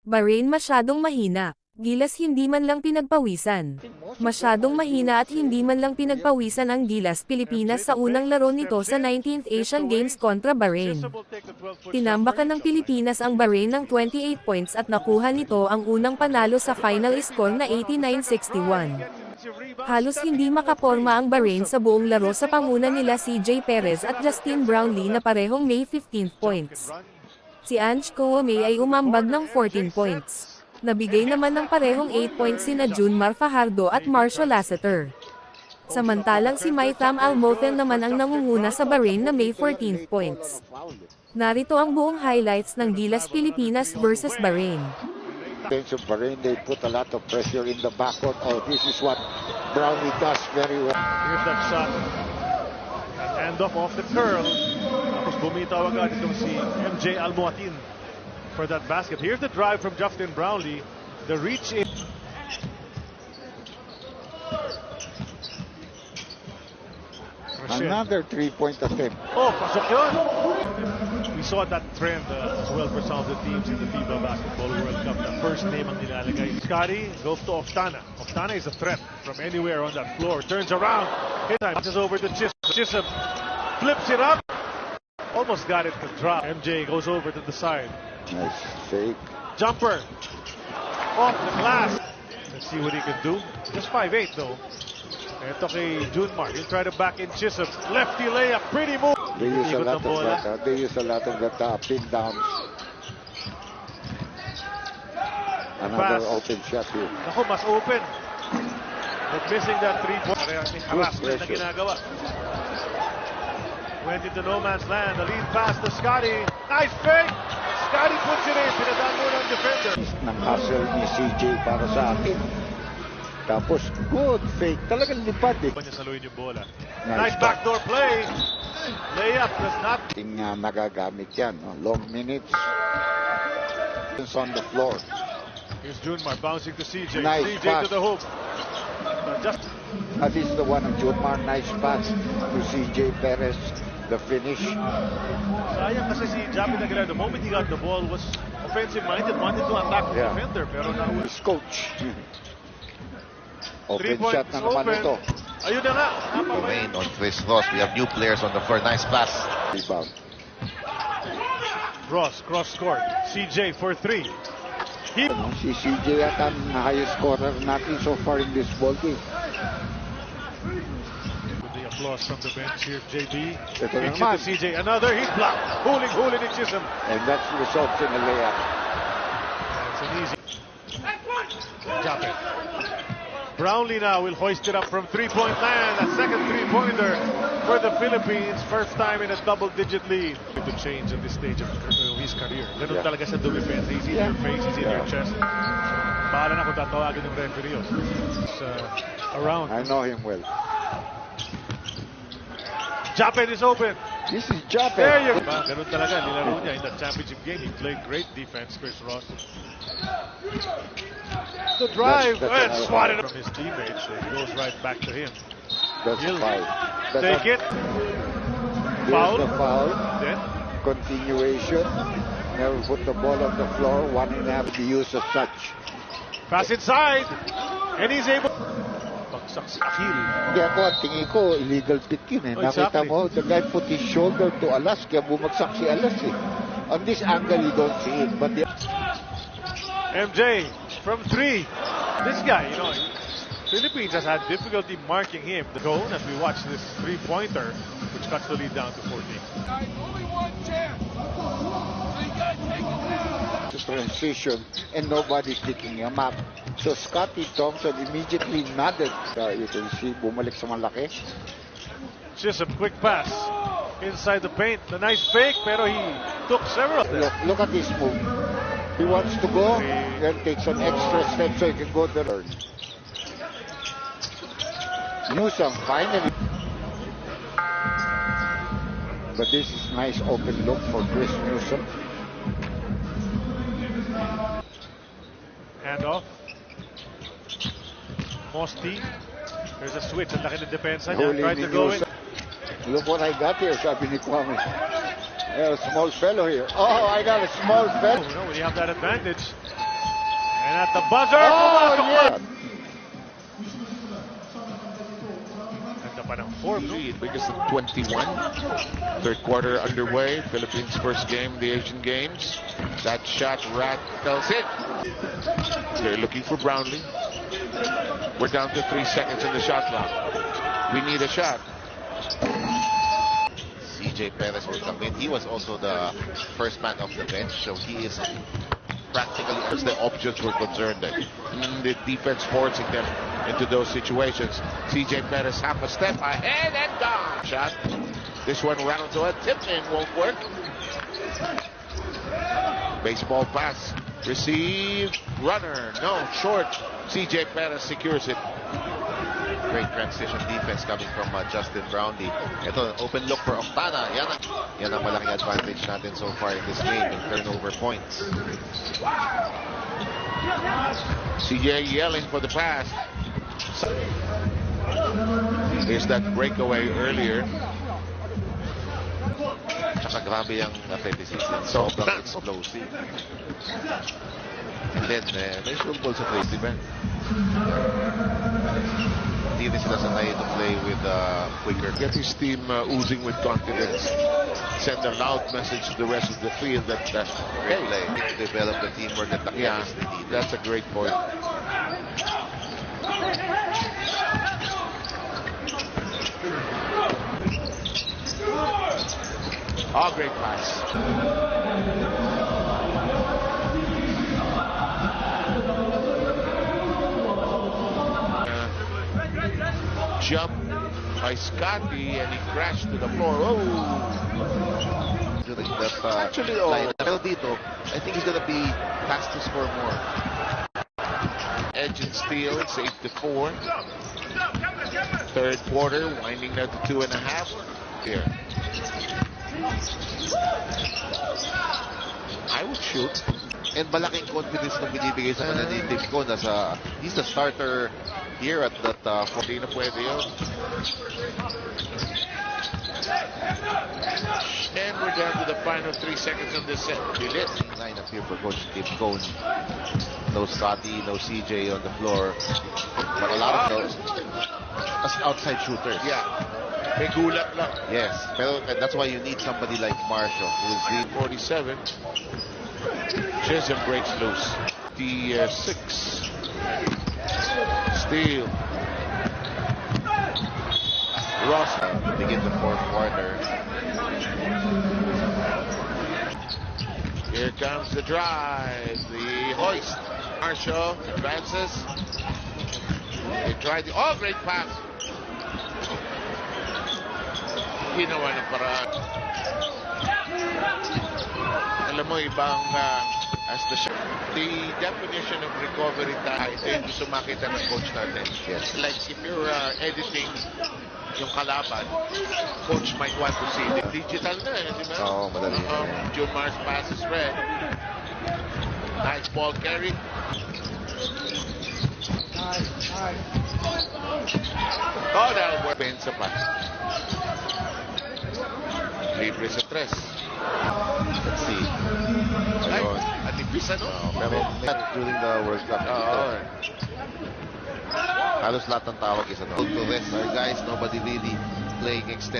Bahrain masyadong mahina. Gilas hindi man lang pinagpawisan. Masyadong mahina at hindi man lang pinagpawisan ang Gilas Pilipinas sa unang laro nito sa 19th Asian Games kontra Bahrain. Tinambakan ng Pilipinas ang Bahrain ng 28 points at nakuha nito ang unang panalo sa final score na 89-61. Halos hindi makaporma ang Bahrain sa buong laro sa panguna nila CJ Perez at Justin Brownlee na parehong may 15 points. Si Ange Kouame ay umambag ng 14 points. Nabigay naman ng parehong 8 points sina Junmar Fajardo at Marcio Lasseter. Samantalang si Maitham Almothen naman ang nangunguna sa Bahrain na may 14 points. Narito ang buong highlights ng Gilas Pilipinas versus Bahrain. Of Bahrain, they put a lot of pressure in the backcourt. Oh, this is what Brownlee does very well. Here's that shot. Hand off the curl. Tapos bumitaw agad itong si MJ Almoatin for that basket. Here's the drive from Justin Brownlee. The reach in. Another three-point attempt. Oh, pasok yun. We saw that trend as well for some of the teams in the FIBA Basketball World Cup. The first name ang nilalagay. Scotty goes to Oftana. Oftana is a threat from anywhere on that floor. Turns around. Hit time. Passes over to Chisholm. Chisholm flips it up. Almost got it to drop. MJ goes over to the side. Nice fake. Jumper. Off the glass. Let's see what he can do. Just 5'8" though. Ito kay Junmar. He'll try to back in Chisholm. Lefty layup. Pretty move. They use a lot of that. They use a lot of that pin downs. Another open shot here. Ako, mas open. But missing that 3-point. May harassment na ginagawa. Went into no man's land. The lead pass to Scotty. Nice fake. Scotty puts it in. Pinadaan mo ng defender. Nang hustle ni CJ para sa atin. Tapos, good fake. Talagang lipad eh. Niya saluhin yung bola. Nice backdoor play. Layup does not. Nagagamit yan. Long minutes. It's on the floor. Here's Junmar bouncing to CJ. Nice CJ pass. to the hoop. Just This is the one of Junmar. Nice pass to CJ Perez. The finish. sayang kasi si Japit Aguilar, the moment he got the ball, was offensive-minded, wanted to attack the defender. Pero now his coach. Open 3 points shot na naman open. ito. Ayun na nga. Romain on Chris Ross. We have new players on the floor. Nice pass. Rebound. Ross, cross court. CJ for 3. Si CJ yata ang highest scorer natin so far in this ball game. With the applause from the bench here, JB. Ito na Kicks it naman. to CJ. Another, he's blocked. Huli ni Chisholm. And that results in a layup. It's an easy. Japit. Brownlee now will hoist it up from 3-point land. A second 3-pointer for the Philippines. First time in a double-digit lead. To change at this stage of his career. Ganun talaga sa dumifense. He's in your face, he's in your chest. Bahala na kung tatawagin yung referee. It's around. I know him well. Japet is open. This is Japet. There you go. Ganun talaga. Nilaro niya in the championship game. He played great defense, Chris Ross. The drive. It's swatted from his teammates. It goes right back to him. That's He'll foul. take it. There's Foul. the foul. Then Continuation. Never put the ball on the floor. 1.5 the use of such. pass inside. And he's able. Bagsak si Akil. Hindi ako, ang tingin ko, illegal pick yun eh. Oh, Nakita exactly. mo, the guy put his shoulder to Alas, kaya bumagsak si Alas eh. On this angle, you don't see it. But MJ from 3. This guy, you know, Philippines has had difficulty marking him. The goal as we watch this 3-pointer, which cuts the lead down to 14. the transition and nobody picking him up. So Scotty Thompson immediately nodded. You can see, bumalik sa malaki. Just a quick pass inside the paint. A nice fake, pero he took several. Look at this move. He wants to go, then takes an extra step so he can go to the turn. Newsom finally. But this is nice open look for Chris Newsom. Hand off. Mosti. There's a switch. Ang laki ng depensa niya. Holy Tried to go in. Look what I got here, sabi ni Kwame. A small fellow here. Oh, I got a small fellow. You know, when you have that advantage, And at the buzzer, Oh, pumasok pa. yeah. Ganda pa ng form, no? Lead because of 21. Third quarter underway. Philippines' first game in the Asian Games. That shot rattles it. They're looking for Brownlee. We're down to 3 seconds in the shot clock. We need a shot. CJ Perez will come in. He was also the first man off the bench, so he is practically as the options were concerned. The defense forcing them into those situations. CJ Perez half a step ahead and gone. Shot. This one rounds away. Tipped in, won't work. Baseball pass. Received. Runner. No, short. CJ Perez secures it. Great transition defense coming from Justin Brownlee. Ito, open look for Octana. Yan ang malaking advantage natin so far in this game in turnover points. CJ yelling for the pass. There's that breakaway earlier. Tsaka grabe yung athleticism. Sobrang explosive. And then, may shoot ball sa trade, diba? Hindi rin sila sanay to play with quicker. Get his team oozing with confidence. Send a loud message to the rest of the field that Great play. To develop the teamwork that the yeah, chemistry needed. that's a great point. Oh, great pass. Jump by Scotty and he crashed to the floor. Oh! During that line. Pero dito, I think he's gonna be fast to score more. Edge and steal, it's 8-4. Third quarter, winding down to 2.5. Here. I would shoot. And malaking confidence na binibigay sa mananitip ko na he's the starter here at that 14 na pwede yun. And we're down to the final 3 seconds of this set. Bilit. lineup here for Coach Tim Cone. No Scotty, no CJ on the floor. But a lot of those as outside shooters. Yeah. May gulat lang. Yes. Pero that's why you need somebody like Marshall who's the 47. Chisholm breaks loose. The 6. Steal. Ross. begin the fourth quarter. Here comes the drive. The hoist. Marshall advances. They tried the... Oh, great pass. Ginawa ng paraan. Alam mo, ibang as the definition of recovery time, ito yung gusto makita ng coach natin. Yes. Like if you're editing yung kalaban, coach might want to see the digital na, di ba? Oo, madali. Jumar's pass is red. Nice ball carry. Oh, that'll work. Pensa pa. Libre sa 3. Let's see. Ay, Ayun. atipis ano? Pero during the World Cup. Oo. Halos lahat ng tawag is ano. To rest our guys, nobody really playing extended.